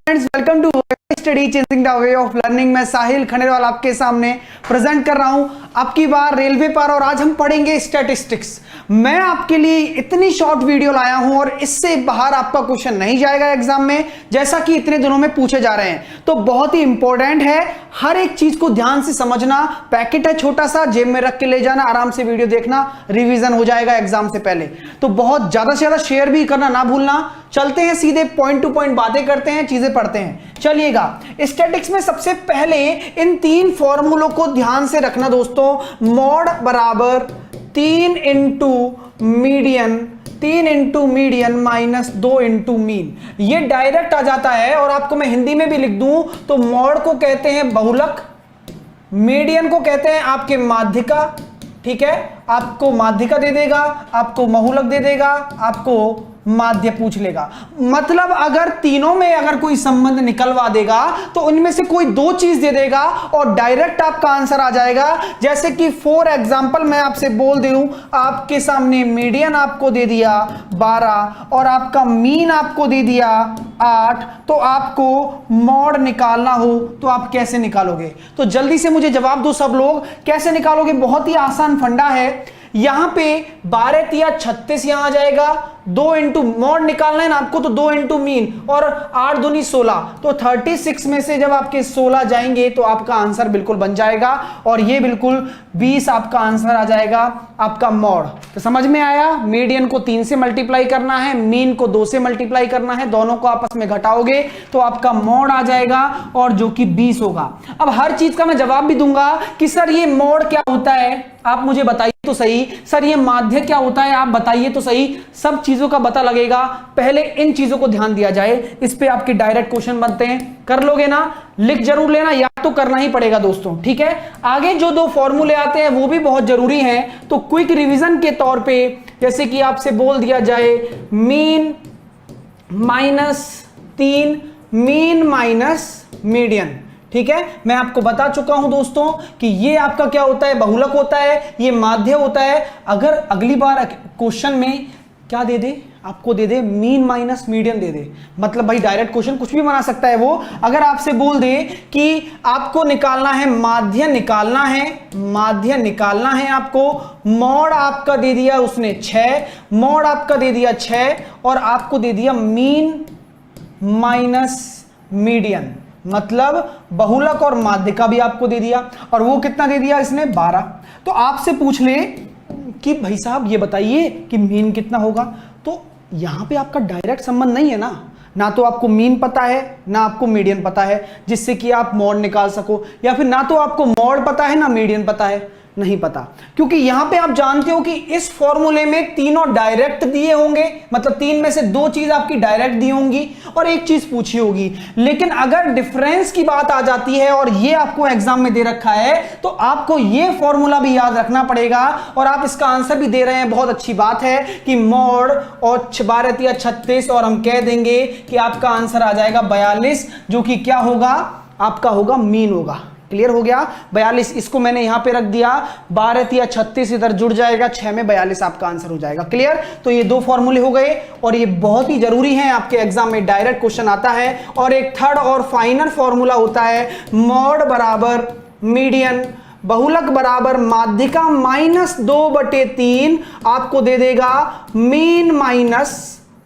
Friends, welcome to study changing the way of learning. मैं साहिल खंडेलवाल आपके सामने प्रेजेंट कर रहा हूं आपकी बार रेलवे पर, और आज हम पढ़ेंगे स्टैटिस्टिक्स। मैं आपके लिए इतनी शॉर्ट वीडियो लाया हूं और इससे बाहर आपका क्वेश्चन नहीं जाएगा एग्जाम में, जैसा कि इतने दिनों में पूछे जा रहे हैं। तो बहुत ही इंपॉर्टेंट है, हर एक चीज को ध्यान से समझना। पैकेट है छोटा सा, जेब में रख के ले जाना, आराम से वीडियो देखना, रिवीजन हो जाएगा एग्जाम से पहले। तो बहुत ज्यादा से ज्यादा शेयर भी करना ना भूलना। चलते हैं सीधे पॉइंट टू पॉइंट बातें करते हैं, चीजें पढ़ते हैं। चलिएगा, स्टैटिक्स में सबसे पहले इन तीन फॉर्मूलों को ध्यान से रखना दोस्तों। मॉड बराबर 3 into median, 3 into median minus 2 into mean. ये डायरेक्ट आ जाता है, और आपको मैं हिंदी में भी लिख दूं तो मॉड को कहते हैं बहुलक, मीडियन को कहते हैं आपके माध्यिका। ठीक है, आपको माध्यिका दे देगा, आपको बहुलक दे देगा, आपको माध्य पूछ लेगा। मतलब अगर तीनों में अगर कोई संबंध निकलवा देगा तो उनमें से कोई दो चीज दे देगा और डायरेक्ट आपका आंसर आ जाएगा। जैसे कि फॉर एग्जांपल मैं आपसे बोल दूं, आपके सामने मीडियन आपको दे दिया 12 और आपका मीन आपको दे दिया 8, तो आपको मॉड निकालना हो तो आप कैसे निकालोगे? तो जल्दी से मुझे जवाब दो सब लोग, कैसे निकालोगे? बहुत ही आसान फंडा है। यहां पे 12 तिया 36 यहां आ जाएगा, 2 इंटू मॉड निकालना है ना आपको, तो 2 इंटू मीन, और 8 दूनी 16, तो 36 में से जब आपके 16 जाएंगे तो आपका आंसर बिल्कुल बन जाएगा, और ये बिल्कुल 20 आपका आंसर आ जाएगा आपका मॉड। तो समझ में आया? मीडियन को 3 से मल्टीप्लाई करना है, मीन को 2 से मल्टीप्लाई करना है, दोनों को आपस में घटाओगे तो आपका मॉड आ जाएगा, और जो कि 20 होगा। अब हर चीज का मैं जवाब भी दूंगा कि सर ये मॉड क्या होता है, आप मुझे बताइए तो सही। सर ये माध्य क्या होता है, आप बताइए तो सही। सब चीजों का पता लगेगा, पहले इन चीजों को ध्यान दिया जाए, इस पे आपके डायरेक्ट क्वेश्चन बनते हैं। कर लोगे ना? लिख जरूर लेना, याद तो करना ही पड़ेगा दोस्तों। ठीक है, आगे जो दो फॉर्मूले आते हैं वो भी बहुत जरूरी हैं, तो क्विक रिवीजन के तौर पे जैसे कि आपसे बोल दिया जाए mean minus 3, mean minus median. ठीक है, मैं आपको बता चुका हूं दोस्तों कि ये आपका क्या होता है, बहुलक होता है, ये माध्य होता है। अगर अगली बार क्वेश्चन में क्या दे दे, आपको दे दे मीन माइनस मीडियन दे दे, मतलब भाई डायरेक्ट क्वेश्चन कुछ भी बना सकता है वो। अगर आपसे बोल दे कि आपको निकालना है माध्य, निकालना है माध्य, निकालना है आपको, मॉड आपका दे दिया उसने 6, मॉड आपका दे दिया 6, और आपको दे दिया मीन माइनस मीडियन, मतलब बहुलक और माध्यिका भी आपको दे दिया, और वो कितना दे दिया इसने 12। तो आपसे पूछ ले कि भाई साहब ये बताइए कि मीन कितना होगा, तो यहां पे आपका डायरेक्ट संबंध नहीं है ना तो आपको मीन पता है ना आपको मीडियन पता है जिससे कि आप मॉड निकाल सको, या फिर ना तो आपको मॉड पता है ना मीडियन पता है, नहीं पता। क्योंकि यहां पे आप जानते हो कि इस फॉर्मूले में तीनों डायरेक्ट दिए होंगे, मतलब 3 में से 2 चीज आपकी डायरेक्ट दी होंगी और 1 चीज पूछी होगी। लेकिन अगर डिफरेंस की बात आ जाती है और ये आपको एग्जाम में दे रखा है, तो आपको ये फॉर्मूला भी याद रखना पड़ेगा, और आप इसका आंसर भी दे रहे हैं, बहुत अच्छी बात है कि मॉड और 12 या 36, और हम कह देंगे कि आपका आंसर आ जाएगा 42, जो कि क्या होगा, आपका होगा मीन होगा। क्लियर हो गया? 42 इसको मैंने यहां पे रख दिया, 12 या 36 इधर जुड़ जाएगा, 6 में 42 आपका आंसर हो जाएगा। क्लियर? तो ये 2 फॉर्मूले हो गए, और ये बहुत ही जरूरी है, आपके एग्जाम में डायरेक्ट क्वेश्चन आता है। और एक थर्ड और फाइनल फॉर्मूला होता है मॉड बराबर मीडियन, बहुलक बराबर माध्यिका माइनस 2/3 आपको दे देगा मीन माइनस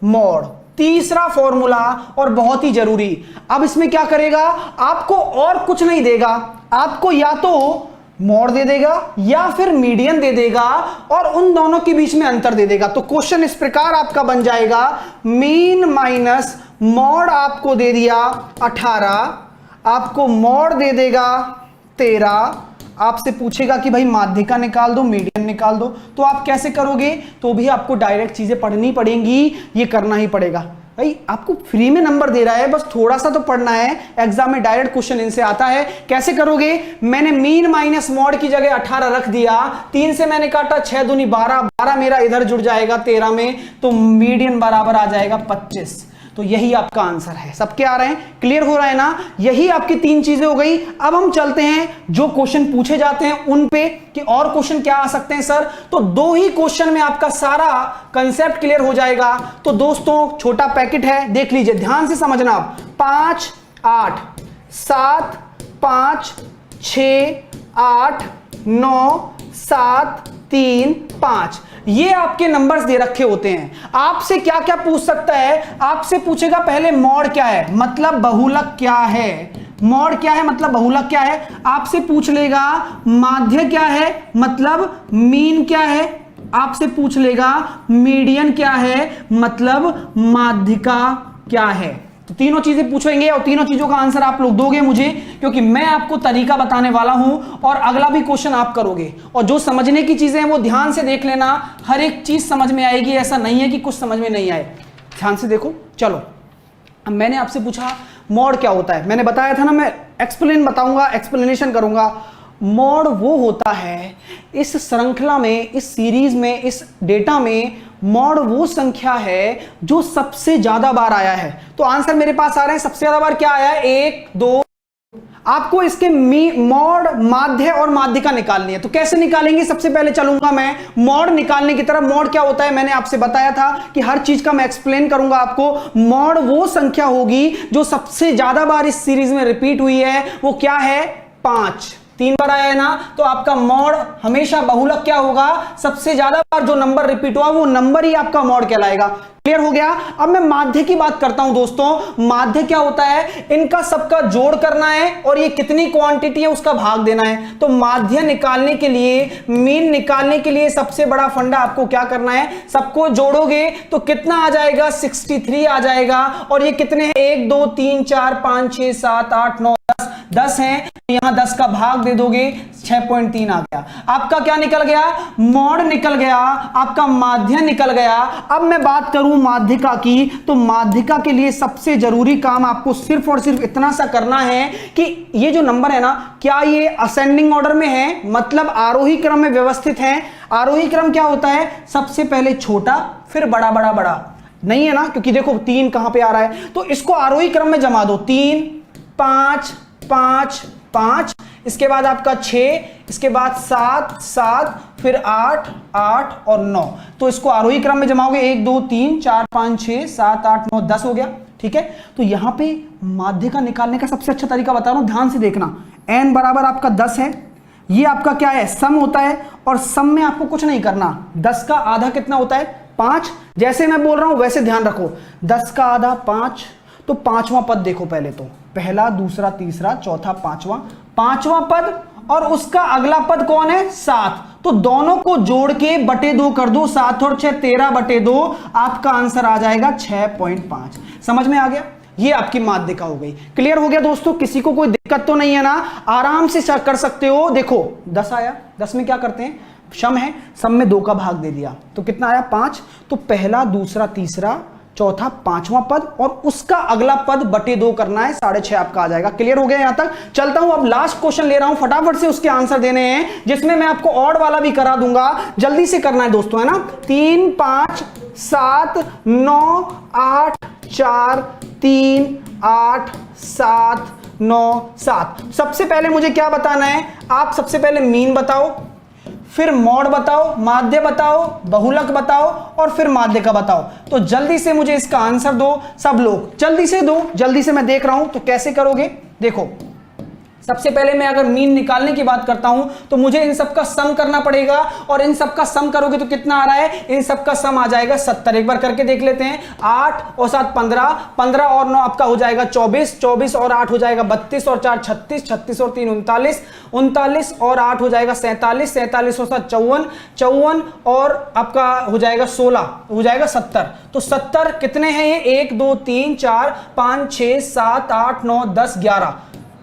मॉड। तीसरा फॉर्मूला और बहुत ही जरूरी। अब इसमें क्या करेगा, आपको और कुछ नहीं देगा, आपको या तो मॉड दे देगा या फिर मीडियन दे देगा, और उन दोनों के बीच में अंतर दे देगा। तो क्वेश्चन इस प्रकार आपका बन जाएगा, मीन माइनस मॉड आपको दे दिया 18, आपको मॉड दे देगा 13, आपसे पूछेगा कि भाई माध्यिका निकाल दो, मीडियन निकाल दो, तो आप कैसे करोगे? तो भी आपको डायरेक्ट चीजें पढ़नी पड़ेंगी, ये करना ही पड़ेगा। भाई आपको फ्री में नंबर दे रहा है, बस थोड़ा सा तो पढ़ना है, एग्जाम में डायरेक्ट क्वेश्चन इनसे आता है। कैसे करोगे? मैंने मीन माइनस मॉड की जगह 18 रख दिया, 3 से मैंने काटा, 6 दूनी 12, 12 मेरा इधर जुड़ जाएगा 13 में, तो मीडियन बराबर आ जाएगा 25। तो यही आपका आंसर है। सबके आ रहे हैं, क्लियर हो रहा है ना? यही आपकी 3 चीजें हो गई। अब हम चलते हैं जो क्वेश्चन पूछे जाते हैं उन पे कि और क्वेश्चन क्या आ सकते हैं सर। तो 2 ही क्वेश्चन में आपका सारा कंसेप्ट क्लियर हो जाएगा। तो दोस्तों छोटा पैकेट है, देख लीजिए, ध्यान से समझना आप। 5 8 7 5 6 8 9 7 3 5, ये आपके नंबर्स दे रखे होते हैं। आपसे क्या क्या पूछ सकता है? आपसे पूछेगा पहले मॉड क्या है, मतलब बहुलक क्या है। मॉड क्या है मतलब बहुलक क्या है। आपसे पूछ लेगा माध्य क्या है, मतलब मीन क्या है। आपसे पूछ लेगा मीडियन क्या है, मतलब माध्यिका क्या है। तो तीनों चीजें पूछेंगे और तीनों चीजों का आंसर आप लोग दोगे मुझे, क्योंकि मैं आपको तरीका बताने वाला हूं और अगला भी क्वेश्चन आप करोगे। और जो समझने की चीजें हैं वो ध्यान से देख लेना, हर एक चीज समझ में आएगी, ऐसा नहीं है कि कुछ समझ में नहीं आए। ध्यान से देखो। चलो, अब मैंने आपसे पूछा मॉड क्या होता है। मैंने बताया था ना, मैं एक्सप्लेन बताऊंगा, एक्सप्लेनेशन करूंगा। मॉड वो होता है, इस श्रृंखला में, इस सीरीज में, इस डेटा में मॉड वो संख्या है जो सबसे ज्यादा बार आया है। तो आंसर मेरे पास आ रहे हैं, सबसे ज्यादा बार क्या आया है, 1 2। आपको इसके मॉड, माध्य और माध्यिका निकालनी है। तो कैसे निकालेंगे? सबसे पहले चलूंगा मैं मॉड निकालने की तरफ। मॉड क्या होता है मैंने आपसे बताया था कि हर चीज का मैं एक्सप्लेन करूंगा आपको। मॉड वो संख्या होगी जो सबसे ज्यादा बार इस सीरीज में रिपीट हुई है। वो क्या है? 5। 3 बार आया है ना, तो आपका मॉड हमेशा बहुलक क्या होगा, सबसे ज्यादा बार जो नंबर रिपीट हुआ वो नंबर ही आपका मॉड कहलाएगा। क्लियर हो गया? अब मैं माध्य की बात करता हूं दोस्तों। माध्य क्या होता है? इनका सबका जोड़ करना है और ये कितनी क्वांटिटी है उसका भाग देना है। तो माध्य निकालने के लिए, मीन निकालने के लिए सबसे बड़ा फंडा आपको क्या करना है, सबको जोड़ोगे तो कितना आ जाएगा, 63 आ जाएगा। और ये कितने हैं, 1 2 3 4 5 6 7 8 9 10 हैं। यहां 10 का भाग दे दोगे, 6.3 आ गया। आपका क्या निकल गया? मॉड निकल गया, आपका माध्य निकल गया। अब मैं बात करूं माध्यिका की, तो माध्यिका के लिए सबसे जरूरी काम आपको सिर्फ और सिर्फ इतना सा करना है कि ये जो नंबर है ना, क्या ये असेंडिंग ऑर्डर में है, मतलब आरोही क्रम में व्यवस्थित है। आरोही क्रम क्या होता है? सबसे पहले छोटा, फिर बड़ा, बड़ा, बड़ा। नहीं है ना, क्योंकि देखो 3 कहां पे आ रहा है, तो इसको आरोही क्रम में जमा दो। 3 5 5 5, इसके बाद आपका 6, इसके बाद 7 7, फिर 8 8 और 9। तो इसको आरोही क्रम में जमाओगे, 1 2 3 4 5 6 7 8 9 10 हो गया। ठीक है, तो यहां पे माध्यिका निकालने का सबसे अच्छा तरीका बता रहा हूं, ध्यान से देखना। n बराबर आपका 10 है, ये आपका क्या है, सम होता है। और सम में आपको कुछ नहीं करना। 10 का आधा कितना होता है? 5। जैसे मैं बोल रहा हूं वैसे ध्यान रखो। 10 का आधा 5, तो 5वां पद देखो पहले तो, पहला दूसरा तीसरा चौथा पांचवां पद, और उसका अगला पद कौन है? 7। तो दोनों को जोड़ के बटे 2 कर दो, 7 और 6 13 बटे 2, आपका आंसर आ जाएगा 6.5। समझ में आ गया? ये आपकी माध्यिका हो गई। क्लियर हो गया दोस्तों? किसी को कोई दिक्कत तो नहीं है ना? आराम से चेक कर सकते हो। देखो 10 आया, 10 में क्या करते हैं, सम है, सम में 2 का भाग दे दिया, तो कितना आया? 5। तो पहला दूसरा तीसरा चौथा 5वां पद, और उसका अगला पद बटे 2 करना है, 6.5 आपका आ जाएगा। क्लियर हो गया? यहां तक चलता हूं। अब लास्ट क्वेश्चन ले रहा हूं, फटाफट से उसके आंसर देने हैं, जिसमें मैं आपको ऑड वाला भी करा दूंगा। जल्दी से करना है दोस्तों, है ना? 3 5 7 9 8 4 3 8 7 9 7। सबसे पहले मुझे क्या बताना है? आप सबसे पहले मीन बताओ, फिर मॉड बताओ, माध्य बताओ, बहुलक बताओ, और फिर माध्यिका बताओ। तो जल्दी से मुझे इसका आंसर दो सब लोग, जल्दी से दो, जल्दी से। मैं देख रहा हूं तो कैसे करोगे, देखो। सबसे पहले मैं अगर मीन निकालने की बात करता हूं तो मुझे इन सब का सम करना पड़ेगा, और इन सब का सम करोगे तो कितना आ रहा है? इन सब का सम आ जाएगा 70। एक बार करके देख लेते हैं। 8 और 7 15, 15 और 9 आपका हो जाएगा 24, 24 और 8 हो जाएगा 32, और 4 36, 36 और 3 39, 39 और 8 हो जाएगा 47, 47 और 7 54, 54 और आपका हो जाएगा 16, हो जाएगा 70। तो 70 कितने हैं ये? 1 2 3 4 5 6 7 8 9 10 11।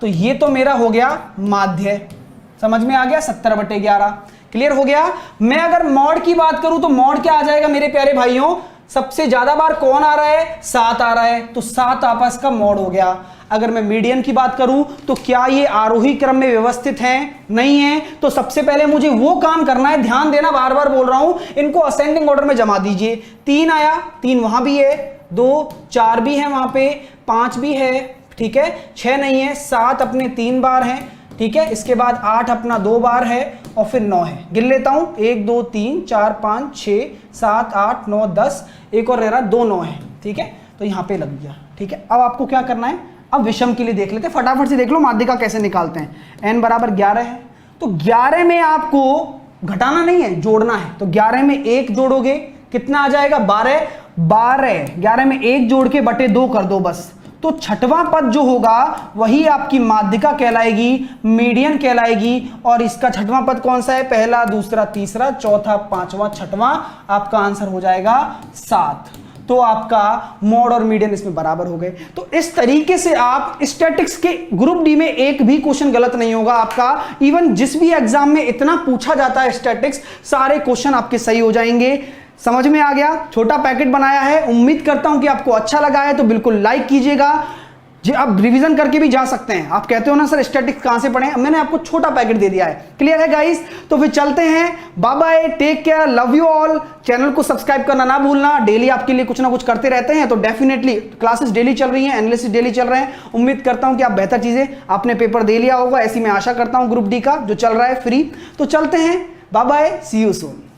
तो ये तो मेरा हो गया माध्य। समझ में आ गया? 70/11। क्लियर हो गया? मैं अगर मॉड की बात करूं तो मॉड क्या आ जाएगा मेरे प्यारे भाइयों? सबसे ज्यादा बार कौन आ रहा है? 7 आ रहा है, तो 7 आपस का मॉड हो गया। अगर मैं मीडियन की बात करूं तो क्या ये आरोही क्रम में व्यवस्थित हैं? नहीं है। तो सबसे पहले मुझे वो काम करना है, ध्यान देना, बार बार बोल रहा हूं, इनको असेंडिंग ऑर्डर में जमा दीजिए। 3 आया, 3 वहां भी है, 2, 4 भी है वहां पे, 5 भी है, ठीक है, 6 नहीं है, 7 अपने 3 बार है, ठीक है, इसके बाद 8 अपना 2 बार है और फिर 9 है। गिन लेता हूं, 1 2 3 4 5 6 7 8 9 10, एक और रह रहा 2 9 है, ठीक है, तो यहां पे लग गया, ठीक है। अब आपको क्या करना है, अब विषम के लिए देख लेते हैं, फटाफट से देख लो माध्यिका कैसे निकालते हैं। n बराबर 11 है, तो 11 में आपको घटाना नहीं है, जोड़ना है, तो 11 में 1 जोड़ोगे कितना आ जाएगा, 12, 12, 11 में 1 जोड़ के बटे 2 कर दो बस, तो छठवां पद जो होगा वही आपकी माध्यिका कहलाएगी, मीडियन कहलाएगी। और इसका छठवां पद कौन सा है, पहला, दूसरा, तीसरा, चौथा, पांचवा, छठवां, आपका आंसर हो जाएगा 7। तो आपका मोड और मीडियन इसमें बराबर हो गए। तो इस तरीके से आप स्टैटिक्स के ग्रुप डी में एक भी क्वेश्चन गलत नहीं होगा आपका। इवन जिस भी एग्जाम में इतना पूछा जाता है स्टैटिक्स, सारे क्वेश्चन आपके सही हो जाएंगे। समझ में आ गया, छोटा पैकेट बनाया है, उम्मीद करता हूं कि आपको अच्छा लगा है, तो बिल्कुल लाइक कीजिएगा जी। आप रिवीजन करके भी जा सकते हैं, आप कहते हो ना सर स्टैटिक्स कहां से पढ़ें, मैंने आपको छोटा पैकेट दे दिया है। क्लियर है गाइस, तो फिर चलते हैं, bye bye, take care, love you all. Channel को सब्सक्राइब करना ना भूलना, डेली आपके लिए कुछ ना कुछ करते रहते हैं, तो डेफिनेटली क्लासेस डेली चल रही हैं, एनालिसिस डेली चल रहे हैं। उम्मीद करता हूं कि आप बेहतर चीजें, आपने पेपर दे लिया होगा, ऐसी मैं आशा करता हूं, ग्रुप डी का जो चल रहा है फ्री। तो चलते हैं, bye bye, see you soon.